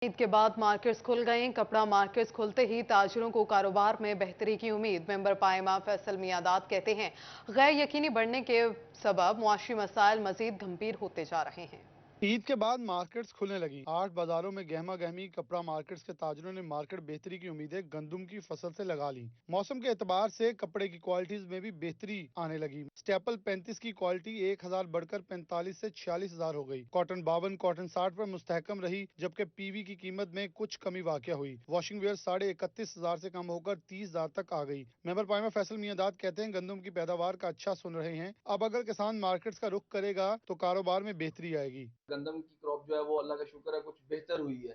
ईद के बाद मार्केट्स खुल गए। कपड़ा मार्केट्स खुलते ही ताजिरों को कारोबार में बेहतरी की उम्मीद। मेंबर पायमा फैसल मियादाद कहते हैं, गैर यकीनी बढ़ने के सबब मुआशी मसाइल मजीद गंभीर होते जा रहे हैं। ईद के बाद मार्केट्स खुलने लगी। 8 बाजारों में गहमा गहमी। कपड़ा मार्केट्स के ताजरों ने मार्केट बेहतरी की उम्मीदें गंदुम की फसल से लगा ली। मौसम के एतबार से कपड़े की क्वालिटीज में भी बेहतरी आने लगी। स्टेपल 35 की क्वालिटी 1000 बढ़कर 45 से 46,000 हो गई। कॉटन 52, कॉटन 60 पर मुस्तहकम रही, जबकि पीवी की कीमत में कुछ कमी वाक़या हुई। वॉशिंग वेयर 31,500 से कम होकर 30,000 तक आ गई। मेंबर पायमा फैसल मियादाद कहते हैं, गंदुम की पैदावार का अच्छा सुन रहे हैं। अब अगर किसान मार्केट्स का रुख करेगा तो कारोबार में बेहतरी आएगी। गंदम की क्रॉप जो है वो अल्लाह का शुक्र है कुछ बेहतर हुई है।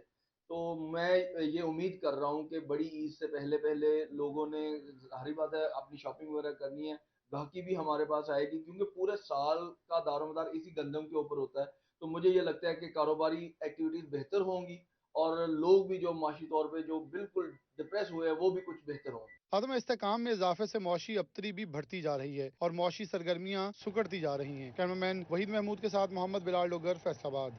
तो मैं ये उम्मीद कर रहा हूँ कि बड़ी ईद से पहले पहले लोगों ने, हरी बात है, अपनी शॉपिंग वगैरह करनी है। गाहकी भी हमारे पास आएगी क्योंकि पूरे साल का दारोमदार इसी गंदम के ऊपर होता है। तो मुझे ये लगता है कि कारोबारी एक्टिविटीज बेहतर होंगी और लोग भी जो माशी तौर पे जो बिल्कुल डिप्रेस हुए हैं वो भी कुछ बेहतर होंगे। अदम इस्तेकाम में इजाफे से मौशी अबतरी भी बढ़ती जा रही है और मौशी सरगर्मियां सुकड़ती जा रही हैं। कैमरामैन वहीद महमूद के साथ मोहम्मद बिलाल डोगर, फैसलाबाद।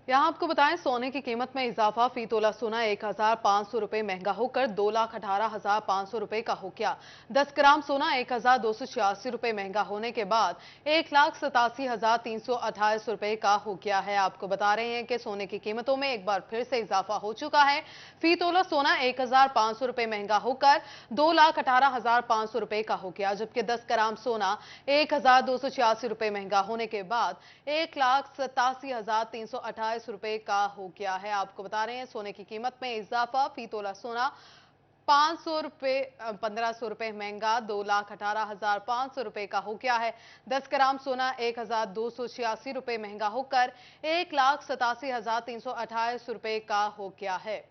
यहाँ आपको बताएं, सोने की कीमत में इजाफा। फी तोला सोना 1,500 रुपए महंगा होकर 2,18,500 रुपए का हो गया। 10 ग्राम सोना 1,286 रुपए महंगा होने के बाद 1,87,328 रुपए का हो गया है। आपको बता रहे हैं कि सोने की कीमतों में एक बार फिर से इजाफा हो चुका है। फी तोला सोना 1,500 रुपए महंगा होकर 2,18,500 रुपए का हो गया, जबकि 10 ग्राम सोना 1,286 रुपए महंगा होने के बाद 1,87,328 रुपए का हो गया है। आपको बता रहे हैं, सोने की कीमत में इजाफा। फी तोला सोना 500 रुपए 1,500 रुपए महंगा 2,18,500 रुपए का हो गया है। 10 ग्राम सोना 1,286 रुपए महंगा होकर 1,87,328 रुपए का हो गया है।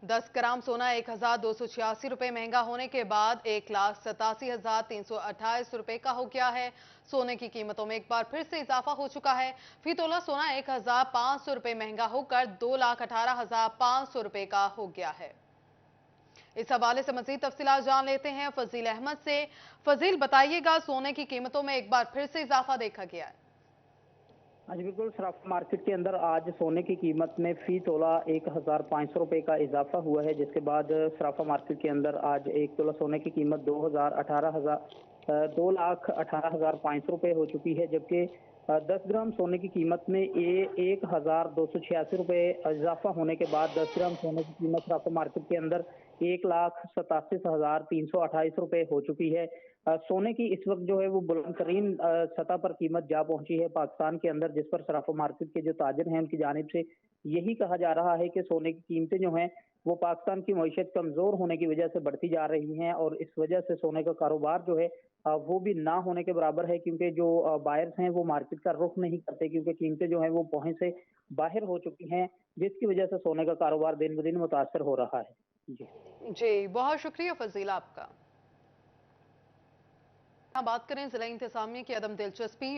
10 ग्राम सोना 1,286 रुपए महंगा होने के बाद 1,87,328 रुपए का हो गया है। सोने की कीमतों में एक बार फिर से इजाफा हो चुका है। फी तोला सोना 1,500 रुपए महंगा होकर 2,18,500 रुपए का हो गया है। इस हवाले से मजीद तफसीलात जान लेते हैं फजील अहमद से। फजील, बताइएगा, सोने की कीमतों में एक बार फिर से इजाफा देखा गया है। हाँ जी बिल्कुल, सराफा मार्केट के अंदर आज सोने की कीमत में फी तोला 1,500 रुपए का इजाफा हुआ है, जिसके बाद सराफा मार्केट के अंदर आज एक तोला सोने की कीमत 2,18,500 रुपए हो चुकी है, जबकि 10 ग्राम सोने की कीमत में 1,286 रुपए इजाफा होने के बाद 10 ग्राम सोने की कीमत सराफा मार्केट के अंदर 1,87,328 रुपए हो चुकी है। सोने की इस वक्त जो है वो बुलंद तरीन सतह पर कीमत जा पहुंची है पाकिस्तान के अंदर, जिस पर सराफा मार्केट के जो ताजिर हैं उनकी जानिब से यही कहा जा रहा है कि सोने की कीमतें जो हैं वो पाकिस्तान की मईशत कमजोर होने की वजह से बढ़ती जा रही हैं और इस वजह से सोने का कारोबार जो है वो भी ना होने के बराबर है, क्योंकि जो बायर्स हैं वो मार्केट का रुख नहीं करते, क्योंकि कीमतें जो हैं वो पहुंच से बाहर हो चुकी हैं, जिसकी वजह से सोने का कारोबार दिन ब दिन मुतासर हो रहा है। जी, बहुत शुक्रिया फजीला आपका। बात करें जिला इंतजामिया की अदम दिलचस्पी।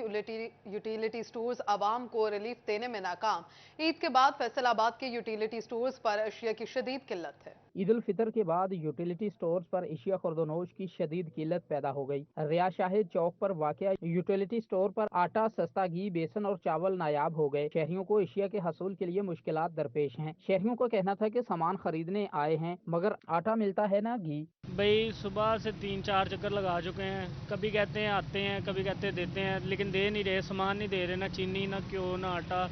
यूटिलिटी स्टोर्स आवाम को रिलीफ देने में नाकाम। ईद के बाद फैसलाबाद के यूटिलिटी स्टोर्स पर अशिया की शदीद किल्लत है। ईद उल फितर के बाद यूटिलिटी स्टोर्स पर एशिया खुर्दनोश की शदीद किल्लत पैदा हो गई। रियाज शाहिद चौक पर वाक़या यूटिलिटी स्टोर पर आटा सस्ता, घी, बेसन और चावल नायाब हो गए। शहरियों को एशिया के हसूल के लिए मुश्किलात दरपेश हैं। शहरियों का कहना था कि सामान खरीदने आए हैं मगर आटा मिलता है ना घी। भाई सुबह से 3-4 चक्कर लगा चुके हैं, कभी कहते हैं आते हैं, कभी कहते हैं देते हैं, लेकिन दे नहीं रहे, सामान नहीं दे रहे, ना चीनी, ना घ्यो, ना आटा,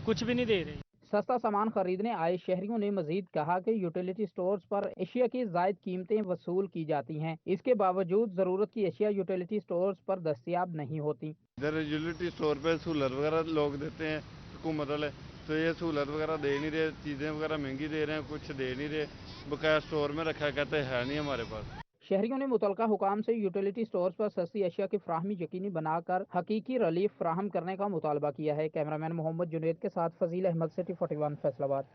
कुछ भी नहीं दे रहे। सस्ता सामान खरीदने आए शहरियों ने मजीद कहा कि यूटिलिटी स्टोर्स पर एशिया की जायद कीमतें वसूल की जाती हैं। इसके बावजूद जरूरत की एशिया यूटिलिटी स्टोर्स पर दस्तियाब नहीं होती। इधर यूटिलिटी स्टोर पे सहूलत वगैरह लोग देते हैं हुकूमत वाले, तो ये सहूलत वगैरह दे नहीं रहे, चीज़ें वगैरह महंगी दे रहे हैं, कुछ दे नहीं रहे, बकाया स्टोर में रखा, कहते है नहीं हमारे पास। शहरियों ने मुतलका हुकाम से यूटिलिटी स्टोर्स पर सस्ती अशिया की फ्राहमी यकीनी बनाकर हकीकी रिलीफ फ्राहम करने का मुतालबा किया है। कैमरामैन मोहम्मद जुनेद के साथ फजील अहमद, सिटी 41, फैसलाबाद।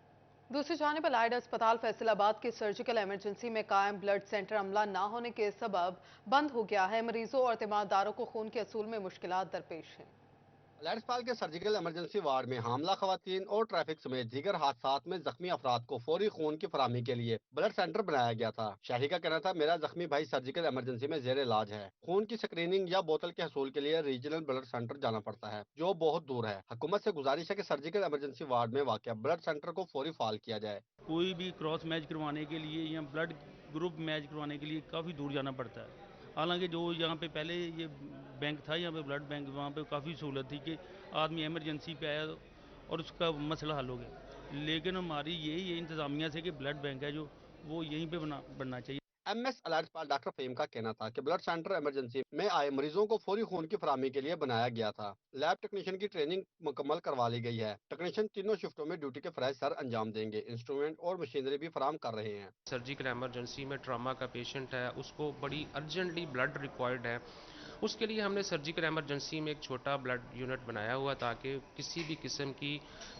दूसरी जानिब अलाइड अस्पताल फैसलाबाद की सर्जिकल इमरजेंसी में कायम ब्लड सेंटर अमला न होने के सबब बंद हो गया है। मरीजों और तीमारदारों को खून के असूल में मुश्किलात दरपेश हैं। अलर्ट अस्पताल के सर्जिकल इमरजेंसी वार्ड में हामला खवातीन और ट्रैफिक समेत दीगर हादसात में जख्मी अफराद को फौरी खून की फराहमी के लिए ब्लड सेंटर बनाया गया था। शहरी का कहना था, मेरा जख्मी भाई सर्जिकल इमरजेंसी में जेर इलाज है। खून की स्क्रीनिंग या बोतल के हसूल के लिए रीजनल ब्लड सेंटर जाना पड़ता है, जो बहुत दूर है। हुकूमत से गुजारिश है कि सर्जिकल इमरजेंसी वार्ड में वाक़ ब्लड सेंटर को फौरी फाल किया जाए। कोई भी क्रॉस मैच करवाने के लिए या ब्लड ग्रुप मैच करवाने के लिए काफ़ी दूर जाना पड़ता है। हालांकि जो यहाँ पे पहले ये बैंक था, यहाँ पे ब्लड बैंक, वहाँ पे काफ़ी सहूलत थी कि आदमी एमरजेंसी पे आया और उसका मसला हल हो गया। लेकिन हमारी यही इंतज़ामिया से कि ब्लड बैंक है जो वो यहीं पे बनना चाहिए। MS अलर्ट अस्पताल डॉक्टर फहीम का कहना था कि ब्लड सेंटर इमरजेंसी में आए मरीजों को फौरी खून की फराहमी के लिए बनाया गया था। लैब टेक्नीशियन की ट्रेनिंग मुकम्मल करवा ली गई है। टेक्नीशियन तीनों शिफ्टों में ड्यूटी के फराइज सर अंजाम देंगे। इंस्ट्रूमेंट और मशीनरी भी फराहम कर रहे हैं। सर्जिकल इमरजेंसी में ट्रामा का पेशेंट है, उसको बड़ी अर्जेंटली ब्लड रिक्वायर्ड है। उसके लिए हमने सर्जिकल इमरजेंसी में एक छोटा ब्लड यूनिट बनाया हुआ ताकि किसी भी किस्म की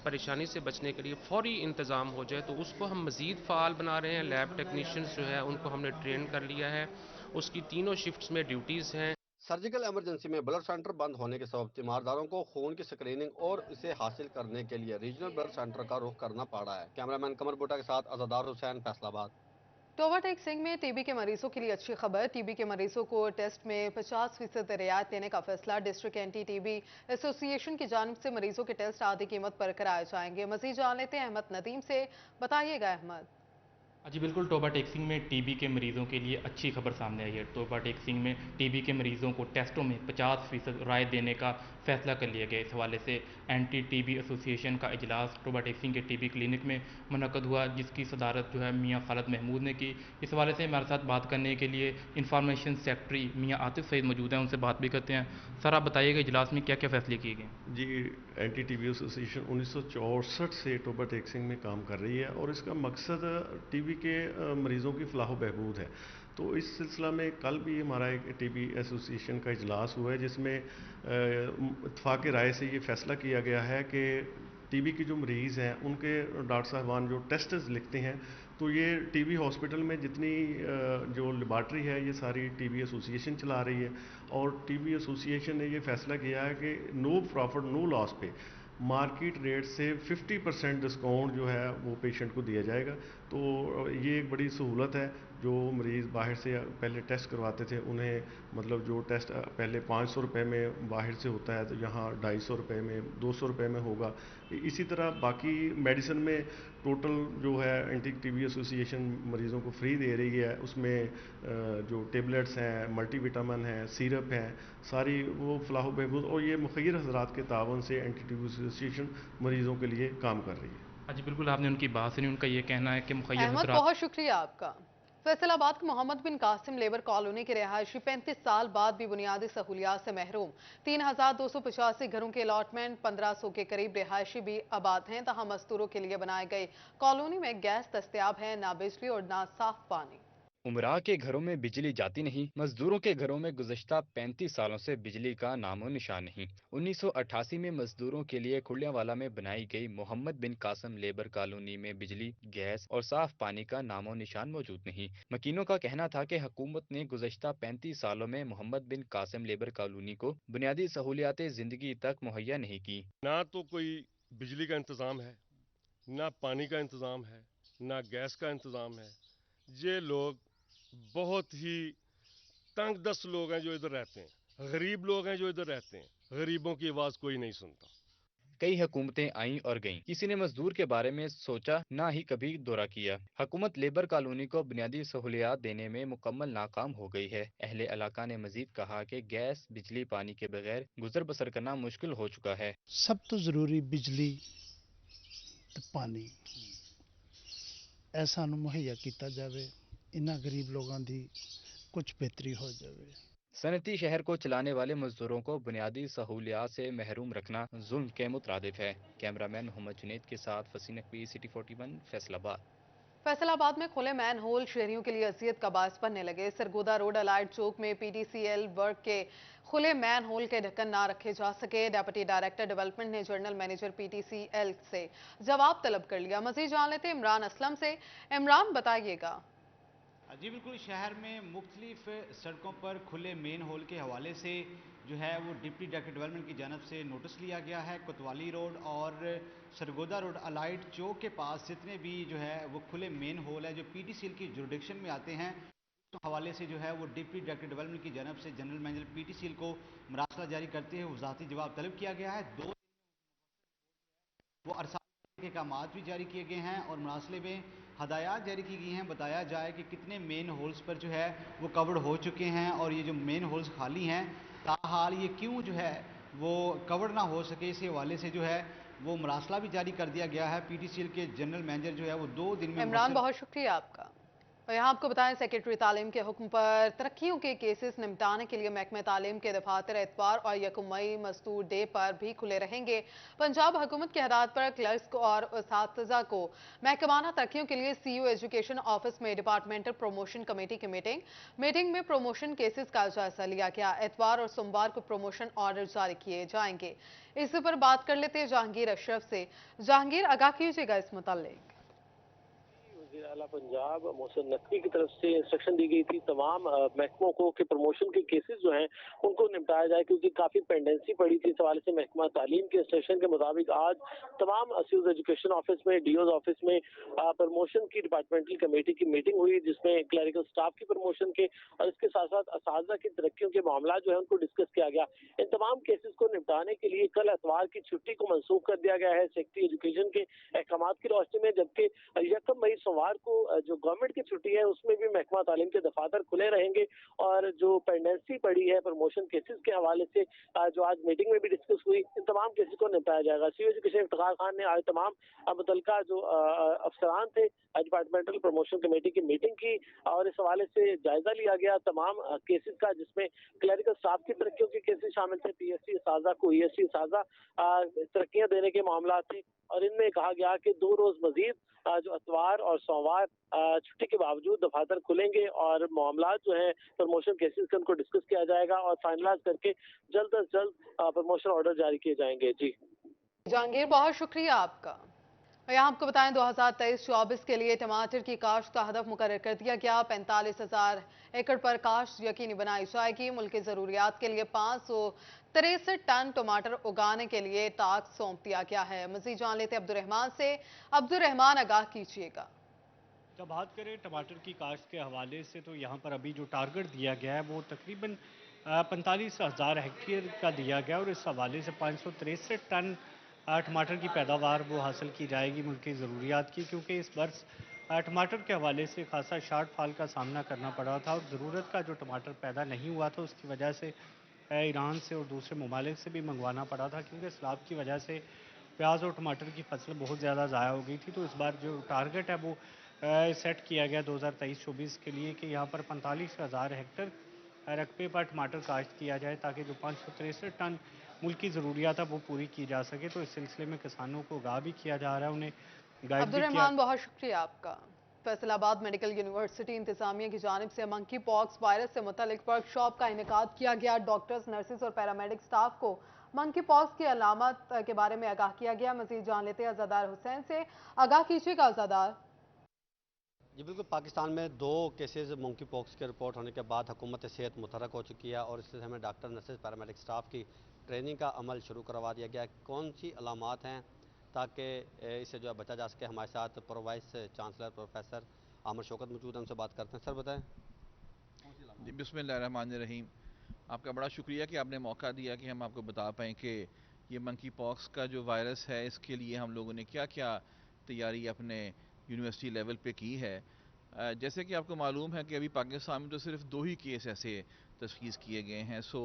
परेशानी से बचने के लिए फौरी इंतज़ाम हो जाए। तो उसको हम मज़ीद फ़ाल बना रहे हैं। लैब टेक्नीशियंस जो है उनको हमने ट्रेन कर लिया है। उसकी तीनों शिफ्ट्स में ड्यूटीज़ हैं। सर्जिकल इमरजेंसी में ब्लड सेंटर बंद होने के सबब तीमारदारों को खून की स्क्रीनिंग और इसे हासिल करने के लिए रीजनल ब्लड सेंटर का रुख करना पड़ा है। कैमरामैन कमर बुटा के साथ अज़ादार हुसैन, फैसलाबाद। टोबाटेक सिंह में टीबी के मरीजों के लिए अच्छी खबर। टीबी के मरीजों को टेस्ट में 50% रियायत देने का फैसला। डिस्ट्रिक्ट एंटी टीबी एसोसिएशन की जानिब से मरीजों के टेस्ट आधी कीमत पर कराए जाएंगे। मजीद जान लेते हैं अहमद नदीम से। बताइएगा अहमद। जी बिल्कुल, टोबा टेक सिंह में टीबी के मरीज़ों के लिए अच्छी खबर सामने आई है। टोबा टेक सिंह में टीबी के मरीज़ों को टेस्टों में 50% राय देने का फैसला कर लिया गया। इस हवाले से एंटी टीबी एसोसिएशन का इजलास टोबा टेक सिंह के टीबी क्लिनिक में मुनक़द हुआ, जिसकी सदारत जो है मियाँ खालिद महमूद ने की। इस हवाले से हमारे साथ बात करने के लिए इंफॉर्मेशन सेक्रेटरी मियाँ आतिफ सईद मौजूद हैं, उनसे बात भी करते हैं। सर, आप बताइएगा इजलास में क्या क्या फैसले किए गए? जी, एंटी टीबी एसोसिएशन 1964 से टोबा टेक सिंह में काम कर रही है और इसका मकसद टीबी के मरीज़ों की फलाह बहबूद है। तो इस सिलसिला में कल भी हमारा एक टीबी एसोसिएशन का इजलास हुआ है, जिसमें इत्तफाक़ राय से ये फ़ैसला किया गया है कि टीबी के जो मरीज़ हैं उनके डॉक्टर साहबान जो टेस्ट्स लिखते हैं, तो ये टीबी हॉस्पिटल में जितनी जो लेबॉर्ट्री है ये सारी टीबी एसोसिएशन चला रही है। और टीबी एसोसिएशन ने ये फ़ैसला किया है कि नो प्रॉफिट नो लॉस पे मार्केट रेट से 50% डिस्काउंट जो है वो पेशेंट को दिया जाएगा। तो ये एक बड़ी सहूलत है। जो मरीज़ बाहर से पहले टेस्ट करवाते थे उन्हें मतलब जो टेस्ट पहले 500 रुपये में बाहर से होता है तो यहाँ 250 रुपये में 200 रुपये में होगा। इसी तरह बाकी मेडिसिन में टोटल जो है एंटी टीबी एसोसिएशन मरीज़ों को फ्री दे रही है। उसमें जो टेबलेट्स हैं, मल्टीविटामिन हैं, सिरप हैं, सारी वो फलाह बहबूद और ये मुखिर हज़रात के तावन से एंटी टीबी एसोसिएशन मरीज़ों के लिए काम कर रही है। जी बिल्कुल, आपने उनकी बात सुनी। उनका ये कहना है कि मुखिर अहमद, बहुत शुक्रिया आपका। फैसलाबाद के मोहम्मद बिन कासिम लेबर कॉलोनी के रिहायशी 35 साल बाद भी बुनियादी सहूलियात से महरूम। 3285 घरों के अलॉटमेंट, 1500 के करीब रिहायशी भी आबाद हैं। तहाँ मजदूरों के लिए बनाए गए कॉलोनी में गैस दस्तयाब है, ना बिजली और ना साफ पानी। उमरा के घरों में बिजली जाती नहीं। मजदूरों के घरों में गुज़श्ता 35 सालों से बिजली का नामो निशान नहीं। 1988 में मजदूरों के लिए खुलियावाला में बनाई गई मोहम्मद बिन कासिम लेबर कॉलोनी में बिजली, गैस और साफ पानी का नामो निशान मौजूद नहीं। मकीनों का कहना था कि हुकूमत ने गुज़श्ता 35 सालों में मोहम्मद बिन कासिम लेबर कॉलोनी को बुनियादी सहूलियात जिंदगी तक मुहैया नहीं की। ना तो कोई बिजली का इंतज़ाम है, ना पानी का इंतज़ाम है, ना गैस का इंतज़ाम है। ये लोग बहुत ही तंग दस्त लोग हैं जो इधर रहते हैं, गरीब लोग हैं जो इधर रहते हैं। गरीबों की आवाज़ कोई नहीं सुनता। कई हुकूमतें आईं और गईं, किसी ने मजदूर के बारे में सोचा ना ही कभी दौरा किया। हुकूमत लेबर कॉलोनी को बुनियादी सहूलियात देने में मुकम्मल नाकाम हो गई है। अहले इलाका ने मजीद कहा कि गैस, बिजली, पानी के बगैर गुजर बसर करना मुश्किल हो चुका है। सब तो जरूरी बिजली ते पानी ऐसा मुहैया किया जाए, इन्हां गरीब लोगों की कुछ बेहतरी हो जाए। सनती शहर को चलाने वाले मजदूरों को बुनियादी सहूलियात से महरूम रखना जुल्म के मुतरादिफ है। कैमरामैन मोहम्मद जुनैद के साथ फसीन नकवी, सिटी 41, फैसलाबाद। फैसलाबाद में खुले मैन होल शहरियों के लिए अजियत का बायस बनने लगे। सरगोदा रोड अलाइड चौक में PDCL वर्क के खुले मैन होल के ढक्कन ना रखे जा सके। डेप्यूटी डायरेक्टर डेवलपमेंट ने जनरल मैनेजर PDCL से जवाब तलब कर लिया। मजीद जान लेते इमरान असलम से। इमरान, बताइएगा। जी बिल्कुल, शहर में मुख्तलिफ सड़कों पर खुले मेन होल के हवाले से جو ہے وہ ڈپٹی ڈائریکٹر ڈیولپمنٹ کی جانب سے نوٹس لیا گیا ہے۔ کوتوالی روڈ اور سرگودا روڈ الائٹ چوک کے پاس جتنے بھی جو ہے وہ کھلے مین ہول ہے جو پی ٹی سی ایل کی جوریڈکشن میں آتے ہیں، اس حوالے سے جو ہے وہ ڈپٹی ڈائریکٹر ڈیولپمنٹ کی جانب سے general manager P T C L کو مراسلہ جاری کرتے ہوئے وضاحتی جواب طلب کیا گیا ہے۔ 2 وہ ارسال کے احکامات بھی جاری کیے گئے ہیں اور مراسلے میں ہدایات جاری کی گئی ہیں، بتایا جائے کہ کتنے مین ہولز پر جو ہے وہ کورڈ ہو چکے ہیں اور یہ جو مین ہولز خالی ہیں تاحال یہ کیوں جو ہے وہ کورڈ نہ ہو سکے، اس حوالے سے جو ہے وہ مراسلہ بھی جاری کر دیا گیا ہے۔ پی ٹی سی ایل کے جنرل مینیجر جو ہے وہ 2 دن میں عمران بہت شکریہ آپ کا۔ اور یہاں آپ کو بتائیں سیکرٹری تعلیم کے حکم پر ترقیوں کے کیسز نمٹانے کے لیے محکمہ تعلیم کے دفاتر اتوار اور 1 مئی مزدور ڈے پر بھی کھلے رہیں گے۔ پنجاب حکومت کے ہدایت پر کلرکس اور اساتذہ کو محکمانہ ترقیوں کے لیے سی یو ایجوکیشن آفس میں ڈپارٹمنٹل پروموشن کمیٹی کی میٹنگ میں پروموشن کیسز کا جائزہ لیا گیا۔ اتوار اور سوموار کو پروموشن آرڈر جاری کیے جائیں گے۔ اس پر بات کر لیتے جہانگیر اشرف سے۔ جہانگیر، آگاہ کیجیے گا اس متعلق۔ وزیر اعلیٰ پنجاب محسن نقوی کی طرف سے انسٹرکشن دی گئی تھی تمام محکموں کو کہ پروموشن کے کیسز جو ہیں ان کو نمٹایا جائے، کیونکہ کافی پینڈنسی پڑی تھی۔ اس حوالے سے محکمہ تعلیم کے انسٹرکشن کے مطابق آج تمام سیوز ایجوکیشن آفس میں، ڈی اوز آفس میں پروموشن کی ڈپارٹمنٹل کمیٹی کی میٹنگ ہوئی، جس میں کلریکل سٹاف کی پروموشن کے اور اس کے ساتھ ساتھ اساتذہ کی ترقیوں کے معاملات جو ہیں ان کو ڈسکس کیا گیا۔ ان تمام کیسز کو نمٹانے کے لیے کل اتوار کی چھٹی کو منسوخ کر دیا گیا ہے سیکرٹری ایجوکیشن کے احکامات کی روشنی میں، جبکہ 1 مئی سوموار کو جو گورنمنٹ کی چھٹی ہے اس میں بھی محکمہ تعلیم کے دفاتر کھلے رہیں گے اور جو پینڈنسی پڑی ہے پروموشن کیسز کے حوالے سے جو آج میٹنگ میں بھی ڈسکس ہوئی، ان تمام کیسز کو نمٹایا جائے گا۔ سی ایجوکیشن افتخار خان نے آج تمام متعلقہ جو افسران تھے ڈپارٹمنٹل پروموشن کمیٹی کی میٹنگ کی اور اس حوالے سے جائزہ لیا گیا تمام کیسز کا، جس میں کلریکل سٹاف کی ترقیوں کے کیسز شامل تھے، پی ایس سی اساتذہ کو ای ایس سی اساتذہ ترقیاں دینے کے معاملات تھے، اور ان میں کہا گیا کہ 2 روز مزید جو اتوار اور سوموار چھٹی کے باوجود دفاتر کھلیں گے اور معاملات جو ہیں پروموشن کیسز کے ان کو ڈسکس کیا جائے گا اور فائنلائز کر کے جلد از جلد پروموشن آرڈر جاری کیے جائیں گے۔ جی جہانگیر، بہت شکریہ آپ کا۔ اور یہاں آپ کو بتائیں 2023-24 کے لیے ٹماٹر کی کاشت کا ہدف مقرر کر دیا گیا۔ 45,000 ایکڑ پر کاشت یقینی بنائی جائے گی۔ ملکی ضروریات کے لیے 563 ٹن ٹماٹر اگانے کے لیے ٹاسک سونپ دیا گیا ہے۔ مزید جان لیتے عبدالرحمان سے۔ عبدالرحمان، آگاہ کیجیے گا۔ جب بات کریں ٹماٹر کی کاشت کے حوالے سے تو یہاں پر ابھی جو ٹارگٹ دیا گیا ہے وہ تقریباً 45,000 ہیکٹیئر کا دیا گیا اور اس حوالے سے 563 ٹن ٹماٹر کی پیداوار وہ حاصل کی جائے گی ملکی ضروریات کی، کیونکہ اس برس ٹماٹر کے حوالے سے خاصا شارٹ فال کا سامنا کرنا پڑا تھا اور ضرورت کا جو ٹماٹر پیدا نہیں ہوا تھا اس کی وجہ سے ایران سے اور دوسرے ممالک سے بھی منگوانا پڑا تھا، کیونکہ سیلاب کی وجہ سے پیاز اور ٹماٹر کی فصل بہت زیادہ ضائع ہو گئی تھی۔ تو اس بار جو ٹارگٹ ہے وہ سیٹ کیا گیا 2023-24 کے لیے کہ یہاں پر 45,000 ہیکٹر رقبے پر ٹماٹر کاشت کیا جائے تاکہ جو 563 ٹن ملکی ضروریات ہے وہ پوری کی جا سکے۔ تو اس سلسلے میں کسانوں کو آگاہ بھی کیا جا رہا ہے، انہیں گائیڈ بھی کیا۔ عبدالرحمان، بہت شکریہ آپ کا۔ فیصل آباد میڈیکل یونیورسٹی انتظامیہ کی جانب سے منکی پاکس وائرس سے متعلق ورکشاپ کا انعقاد کیا گیا۔ ڈاکٹرز، نرسز اور پیرامیڈک سٹاف کو منکی پاکس کی علامات کے بارے میں آگاہ کیا گیا۔ مزید جان لیتے ہیں عزادار حسین سے۔ آگاہ کیجیے گا عزادار۔ جی بالکل، پاکستان میں 2 کیسز منکی پاکس کے رپورٹ ہونے کے بعد حکومت صحت متحرک ہو چکی ہے اور اس سلسلے میں ڈاکٹر، نرسز، پیرامیڈک سٹاف کی ٹریننگ کا عمل شروع کروا دیا گیا ہے۔ کون سی علامات ہیں تاکہ اسے جو ہے بچا جا سکے؟ ہمارے ساتھ پرو وائس چانسلر پروفیسر عامر شوکت موجود ہیں، ہم سے بات کرتے ہیں۔ سر بتائیں۔ جی بسم اللہ الرحمن الرحیم۔ آپ کا بڑا شکریہ کہ آپ نے موقع دیا کہ ہم آپ کو بتا پائیں کہ یہ منکی پاکس کا جو وائرس ہے اس کے لیے ہم لوگوں نے کیا کیا تیاری اپنے یونیورسٹی لیول پہ کی ہے۔ جیسے کہ آپ کو معلوم ہے کہ ابھی پاکستان میں تو صرف 2 ہی کیس ایسے تشخیص کیے گئے ہیں، سو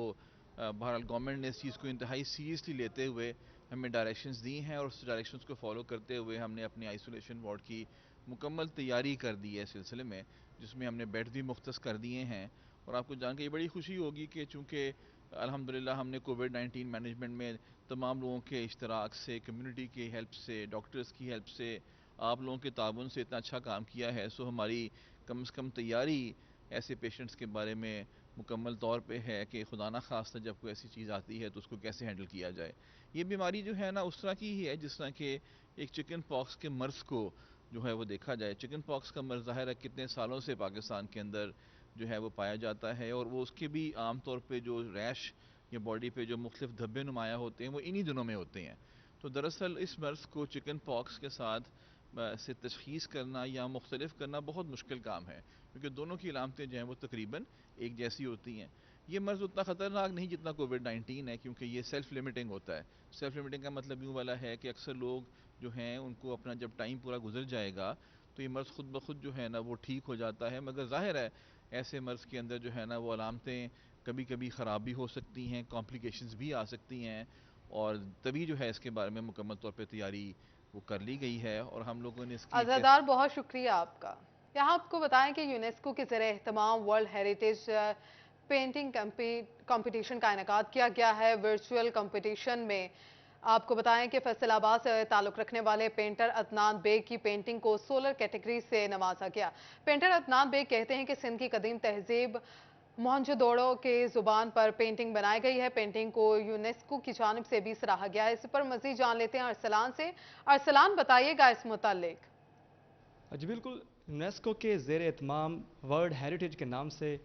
بہرحال گورنمنٹ نے اس چیز کو انتہائی سیریسلی لیتے ہوئے ہمیں ڈائریکشنز دی ہیں اور اس ڈائریکشنز کو فالو کرتے ہوئے ہم نے اپنی آئسولیشن وارڈ کی مکمل تیاری کر دی ہے اس سلسلے میں، جس میں ہم نے بیڈ بھی مختص کر دیے ہیں۔ اور آپ کو جان کے یہ بڑی خوشی ہوگی کہ چونکہ الحمدللہ ہم نے کووڈ-19 مینجمنٹ میں تمام لوگوں کے اشتراک سے، کمیونٹی کی ہیلپ سے، ڈاکٹرز کی ہیلپ سے، آپ لوگوں کے تعاون سے اتنا اچھا کام کیا ہے، سو ہماری کم از کم تیاری ایسے پیشنٹس کے بارے میں مکمل طور پہ ہے کہ خدا نہ خواستہ جب کوئی ایسی چیز آتی ہے تو اس کو کیسے ہینڈل کیا جائے۔ یہ بیماری جو ہے نا اس طرح کی ہی ہے جس طرح کہ ایک چکن پاکس کے مرض کو جو ہے وہ دیکھا جائے۔ چکن پاکس کا مرض ظاہر ہے کتنے سالوں سے پاکستان کے اندر جو ہے وہ پایا جاتا ہے اور وہ اس کے بھی عام طور پہ جو ریش یا باڈی پہ جو مختلف دھبے نمایاں ہوتے ہیں وہ انہی دنوں میں ہوتے ہیں. تو دراصل اس مرض کو چکن پاکس کے ساتھ سے تشخیص کرنا یا مختلف کرنا بہت مشکل کام ہے، کیونکہ دونوں کی علامتیں جو ہیں وہ تقریباً ایک جیسی ہوتی ہیں. یہ مرض اتنا خطرناک نہیں جتنا کووڈ-19 ہے، کیونکہ یہ سیلف لمیٹنگ ہوتا ہے. سیلف لمیٹنگ کا مطلب یوں والا ہے کہ اکثر لوگ جو ہیں ان کو اپنا جب ٹائم پورا گزر جائے گا تو یہ مرض خود بخود جو ہے نا وہ ٹھیک ہو جاتا ہے. مگر ظاہر ہے ایسے مرض کے اندر جو ہے نا وہ علامتیں کبھی کبھی خراب بھی ہو سکتی ہیں، کمپلیکیشنز بھی آ سکتی ہیں، اور تبھی جو ہے اس کے بارے میں مکمل طور پہ تیاری وہ کر لی گئی ہے. اور ہم لوگوں نے اس کی عزادار بہت شکریہ آپ کا. یہاں آپ کو بتائیں کہ یونیسکو کے زیر اہتمام ورلڈ ہیریٹیج پینٹنگ کمپٹیشن کا انعقاد کیا گیا ہے. ورچوئل کمپٹیشن میں آپ کو بتائیں کہ فیصل آباد سے تعلق رکھنے والے پینٹر عدنان بیگ کی پینٹنگ کو سولر کیٹیگری سے نوازا گیا. پینٹر عدنان بیگ کہتے ہیں کہ سندھ کی قدیم تہذیب موہنجو دوڑو کے زبان پر پینٹنگ بنائی گئی ہے. پینٹنگ کو یونیسکو کی جانب سے بھی سراہا گیا ہے. اس پر مزید جان لیتے ہیں ارسلان سے. ارسلان بتائیے گا اس متعلق. جی بالکل، یونیسکو کے زیر اہتمام ورلڈ ہیریٹیج کے نام سے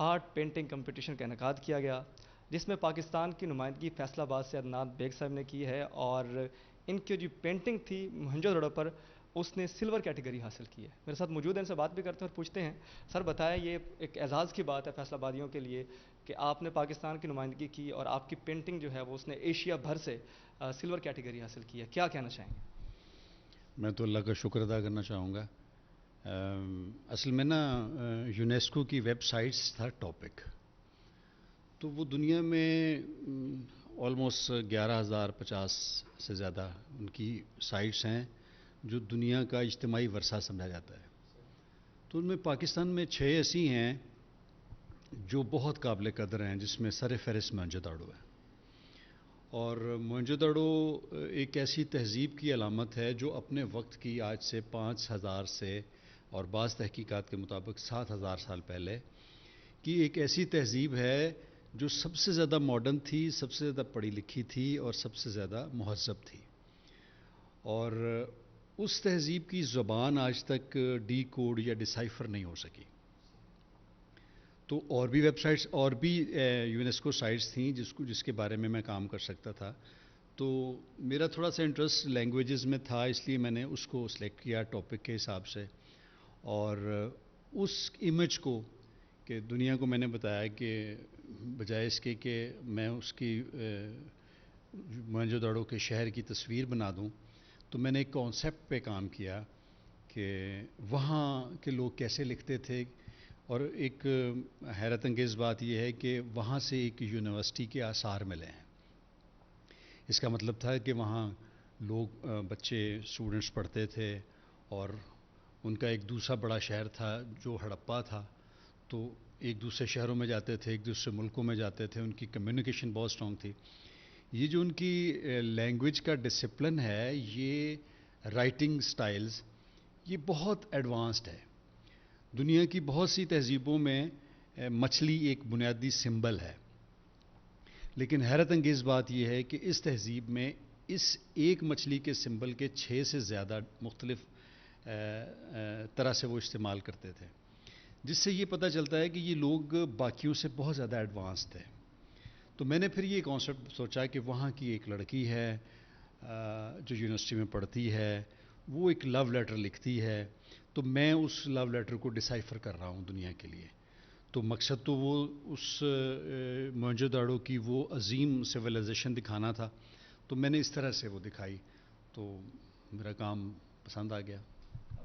آرٹ پینٹنگ کمپٹیشن کا انعقاد کیا گیا، جس میں پاکستان کی نمائندگی فیصل آباد سے عدنان بیگ صاحب نے کی ہے، اور ان کی جو پینٹنگ تھی موہنجو دڑو پر اس نے سلور کیٹیگری حاصل کی ہے. میرے ساتھ موجود ہیں، ان سے بات بھی کرتے ہیں اور پوچھتے ہیں. سر بتائیں، یہ ایک اعزاز کی بات ہے فیصل آبادیوں کے لیے کہ آپ نے پاکستان کی نمائندگی کی اور آپ کی پینٹنگ جو ہے وہ اس نے ایشیا بھر سے سلور کیٹیگری حاصل کی ہے. کیا کہنا چاہیں گے؟ میں تو اللہ کا شکر ادا کرنا چاہوں گا. اصل میں نا یونیسکو کی ویب سائٹس تھا ٹاپک، تو وہ دنیا میں آلموسٹ 11,050 سے زیادہ ان کی سائٹس ہیں جو دنیا کا اجتماعی ورثہ سمجھا جاتا ہے. تو ان میں پاکستان میں 6 ایسی ہیں جو بہت قابل قدر ہیں، جس میں سر فہرست موہنجو داڑو ہے. اور موہنجو داڑو ایک ایسی تہذیب کی علامت ہے جو اپنے وقت کی آج سے 5,000 سے اور بعض تحقیقات کے مطابق 7,000 سال پہلے کی ایک ایسی تہذیب ہے جو سب سے زیادہ ماڈرن تھی، سب سے زیادہ پڑھی لکھی تھی اور سب سے زیادہ مہذب تھی. اور اس تہذیب کی زبان آج تک ڈی کوڈ یا ڈیسائفر نہیں ہو سکی. تو اور بھی ویب سائٹس اور بھی یونیسکو سائٹس تھیں جس کے بارے میں کام کر سکتا تھا. تو میرا تھوڑا سا انٹرسٹ لینگویجز میں تھا، اس لیے میں نے اس کو سلیکٹ کیا ٹاپک کے حساب سے. اور اس امیج کو کہ دنیا کو میں نے بتایا کہ بجائے اس کے کہ میں اس کی موہنجو داڑو کے شہر کی تصویر بنا دوں، تو میں نے ایک کانسیپٹ پہ کام کیا کہ وہاں کے لوگ کیسے لکھتے تھے. اور ایک حیرت انگیز بات یہ ہے کہ وہاں سے ایک یونیورسٹی کے آثار ملے ہیں. اس کا مطلب تھا کہ وہاں لوگ بچے اسٹوڈنٹس پڑھتے تھے، اور ان کا ایک دوسرا بڑا شہر تھا جو ہڑپا تھا، تو ایک دوسرے شہروں میں جاتے تھے، ایک دوسرے ملکوں میں جاتے تھے. ان کی کمیونیکیشن بہت اسٹرانگ تھی. یہ جو ان کی لینگویج کا ڈسپلن ہے، یہ رائٹنگ سٹائلز، یہ بہت ایڈوانسڈ ہے. دنیا کی بہت سی تہذیبوں میں مچھلی ایک بنیادی سمبل ہے، لیکن حیرت انگیز بات یہ ہے کہ اس تہذیب میں اس ایک مچھلی کے سمبل کے 6 سے زیادہ مختلف طرح سے وہ استعمال کرتے تھے، جس سے یہ پتہ چلتا ہے کہ یہ لوگ باقیوں سے بہت زیادہ ایڈوانس تھے. تو میں نے پھر یہ کانسیپٹ سوچا کہ وہاں کی ایک لڑکی ہے جو یونیورسٹی میں پڑھتی ہے، وہ ایک لو لیٹر لکھتی ہے، تو میں اس لو لیٹر کو ڈیسائفر کر رہا ہوں دنیا کے لیے. تو مقصد تو وہ اس موہنجو داڑو کی وہ عظیم سویلائزیشن دکھانا تھا، تو میں نے اس طرح سے وہ دکھائی، تو میرا کام پسند آ گیا.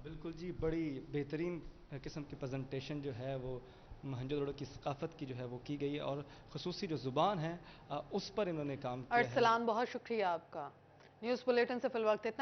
بالکل جی، بڑی بہترین قسم کی پریزنٹیشن جو ہے وہ موہنجو داڑو کی ثقافت کی جو ہے وہ کی گئی ہے، اور خصوصی جو زبان ہے اس پر انہوں نے کام کیا ہے. ارسلان بہت شکریہ آپ کا. نیوز بلیٹن سے فی الوقت اتنا.